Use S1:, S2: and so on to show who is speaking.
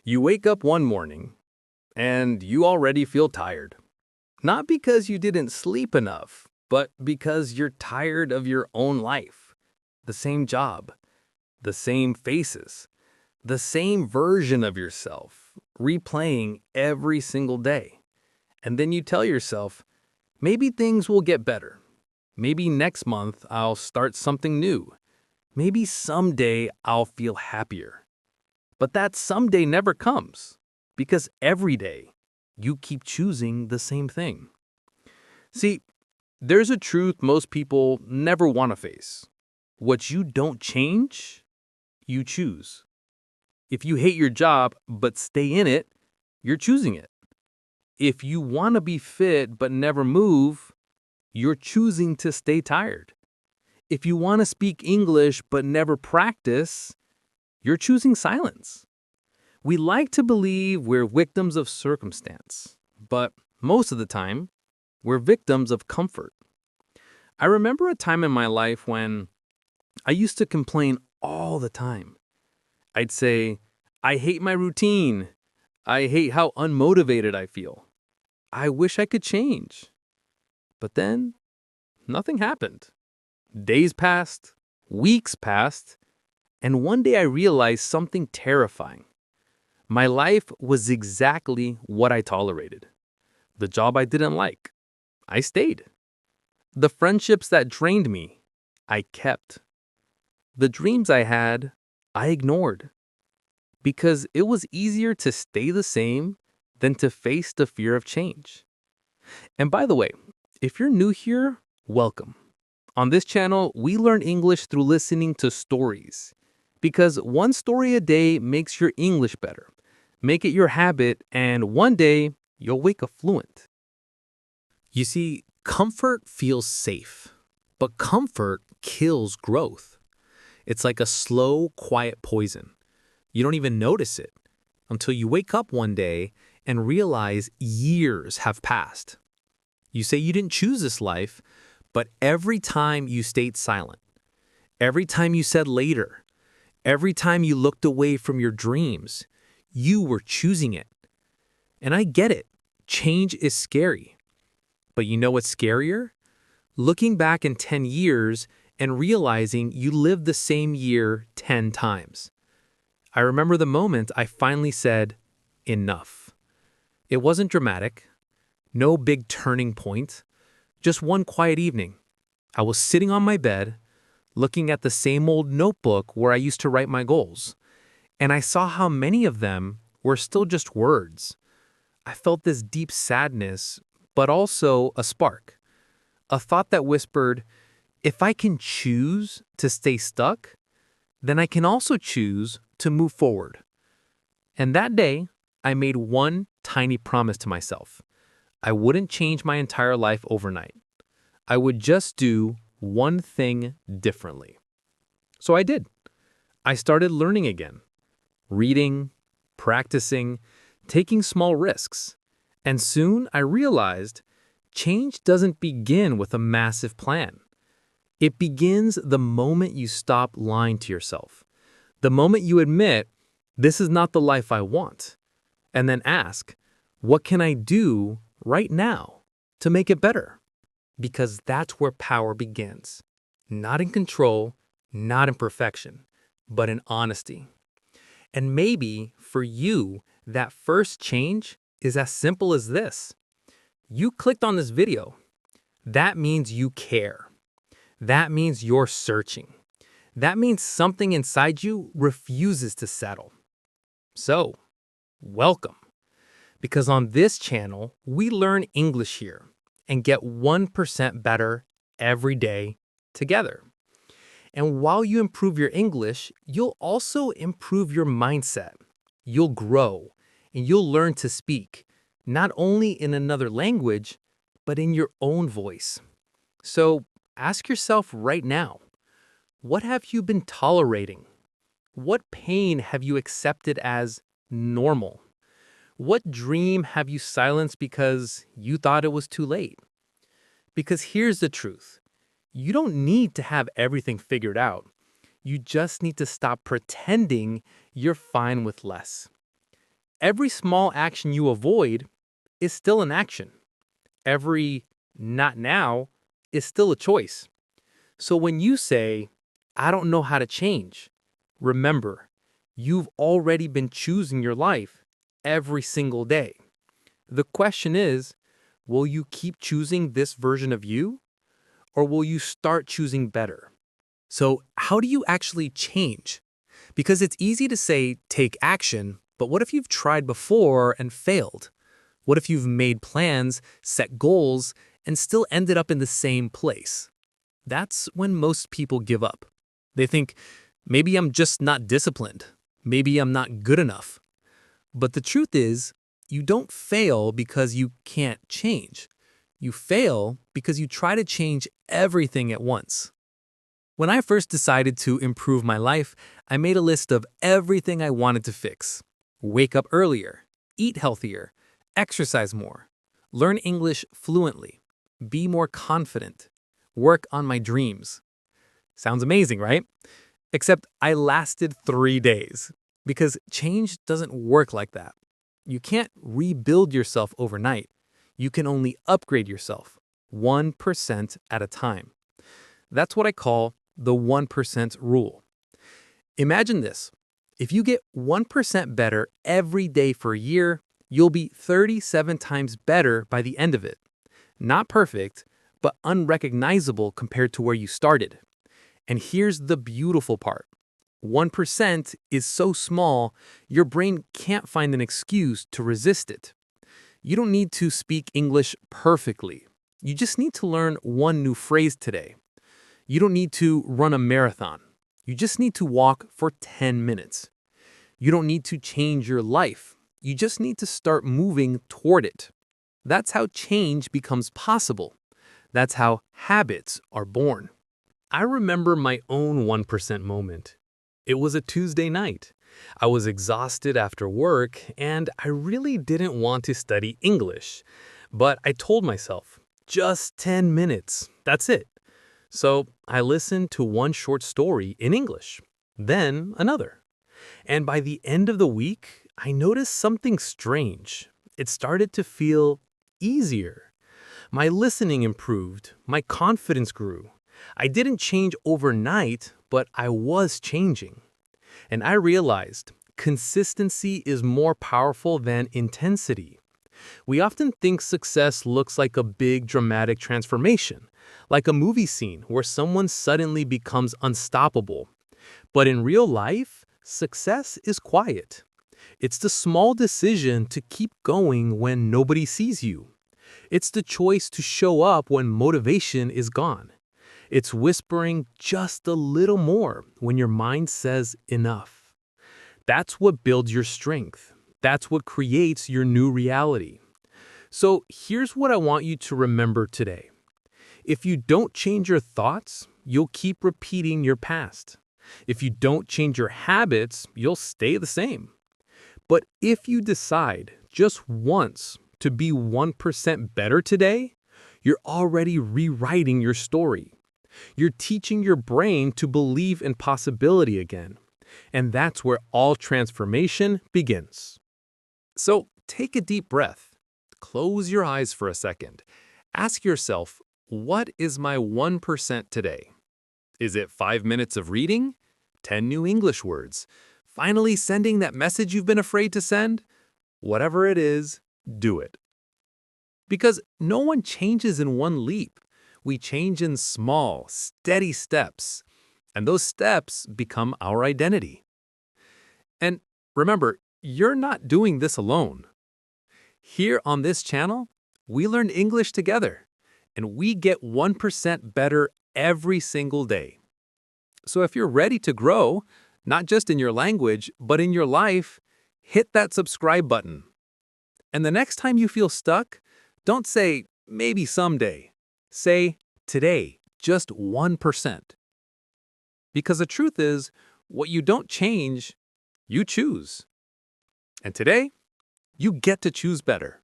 S1: You wake up one morning and you already feel tired. Not because you didn't sleep enough, but because you're tired of your own life. The same job, the same faces, the same version of yourself, replaying every single day. And then you tell yourself, maybe things will get better. Maybe next month I'll start something new. Maybe someday I'll feel happier. But that someday never comes because every day you keep choosing the same thing. See, there's a truth most people never want to face. What you don't change, you choose. If you hate your job but stay in it, you're choosing it. If you want to be fit but never move, you're choosing to stay tired. If you want to speak English but never practice, you're choosing silence. We like to believe we're victims of circumstance, but most of the time, we're victims of comfort. I remember a time in my life when I used to complain all the time. I'd say, I hate my routine. I hate how unmotivated I feel. I wish I could change. But then, nothing happened. Days passed, weeks passed, and one day I realized something terrifying. My life was exactly what I tolerated. The job I didn't like, I stayed. The friendships that drained me, I kept. The dreams I had, I ignored. Because it was easier to stay the same than to face the fear of change. And by the way, if you're new here, welcome. On this channel, we learn English through listening to stories. Because one story a day makes your English better. Make it your habit, and one day you'll wake up fluent. You see, comfort feels safe, but comfort kills growth. It's like a slow, quiet poison. You don't even notice it until you wake up one day and realize years have passed. You say you didn't choose this life, but every time you stayed silent, every time you said later, every time you looked away from your dreams, you were choosing it. And I get it. Change is scary. But you know what's scarier? Looking back in 10 years and realizing you lived the same year 10 times. I remember the moment I finally said, enough. It wasn't dramatic. No big turning point. Just one quiet evening. I was sitting on my bed, looking at the same old notebook where I used to write my goals. And I saw how many of them were still just words. I felt this deep sadness, but also a spark. A thought that whispered, if I can choose to stay stuck, then I can also choose to move forward. And that day, I made one tiny promise to myself. I wouldn't change my entire life overnight. I would just do one thing differently. So I did. I started learning again. Reading, practicing, taking small risks. And soon I realized change doesn't begin with a massive plan. It begins the moment you stop lying to yourself. The moment you admit, this is not the life I want. And then ask, what can I do right now to make it better? Because that's where power begins. Not in control, not in perfection, but in honesty. And maybe for you, that first change is as simple as this. You clicked on this video. That means you care. That means you're searching. That means something inside you refuses to settle. So, welcome. Because on this channel, we learn English here and get 1% better every day together. And while you improve your English, you'll also improve your mindset. You'll grow and you'll learn to speak, not only in another language, but in your own voice. So ask yourself right now, what have you been tolerating? What pain have you accepted as normal? What dream have you silenced because you thought it was too late? Because here's the truth. You don't need to have everything figured out. You just need to stop pretending you're fine with less. Every small action you avoid is still an action. Every not now is still a choice. So when you say, I don't know how to change, remember, you've already been choosing your life every single day. The question is, will you keep choosing this version of you, or will you start choosing better? So, how do you actually change? Because it's easy to say, take action, but what if you've tried before and failed? What if you've made plans, set goals, and still ended up in the same place? That's when most people give up. They think, maybe I'm just not disciplined. Maybe I'm not good enough. But the truth is, you don't fail because you can't change. You fail because you try to change everything at once. When I first decided to improve my life, I made a list of everything I wanted to fix. Wake up earlier, eat healthier, exercise more, learn English fluently, be more confident, work on my dreams. Sounds amazing, right? Except I lasted 3 days because change doesn't work like that. You can't rebuild yourself overnight. You can only upgrade yourself 1% at a time. That's what I call the 1% rule. Imagine this. If you get 1% better every day for a year, you'll be 37 times better by the end of it. Not perfect, but unrecognizable compared to where you started. And here's the beautiful part. 1% is so small, your brain can't find an excuse to resist it. You don't need to speak English perfectly. You just need to learn one new phrase today. You don't need to run a marathon. You just need to walk for 10 minutes. You don't need to change your life. You just need to start moving toward it. That's how change becomes possible. That's how habits are born. I remember my own 1% moment. It was a Tuesday night. I was exhausted after work, and I really didn't want to study English. But I told myself, just 10 minutes, that's it. So I listened to one short story in English, then another. And by the end of the week, I noticed something strange. It started to feel easier. My listening improved, my confidence grew. I didn't change overnight, but I was changing. And I realized consistency is more powerful than intensity. We often think success looks like a big dramatic transformation, like a movie scene where someone suddenly becomes unstoppable. But in real life, success is quiet. It's the small decision to keep going when nobody sees you. It's the choice to show up when motivation is gone. It's whispering just a little more when your mind says enough. That's what builds your strength. That's what creates your new reality. So here's what I want you to remember today. If you don't change your thoughts, you'll keep repeating your past. If you don't change your habits, you'll stay the same. But if you decide just once to be 1% better today, you're already rewriting your story. You're teaching your brain to believe in possibility again. And that's where all transformation begins. So take a deep breath. Close your eyes for a second. Ask yourself, what is my 1% today? Is it 5 minutes of reading? 10 new English words? Finally sending that message you've been afraid to send? Whatever it is, do it. Because no one changes in one leap. We change in small, steady steps. And those steps become our identity. And remember, you're not doing this alone. Here on this channel, we learn English together, and we get 1% better every single day. So if you're ready to grow, not just in your language, but in your life, hit that subscribe button. And the next time you feel stuck, don't say, maybe someday. Say, today, just 1%. Because the truth is, what you don't change, you choose. And today, you get to choose better.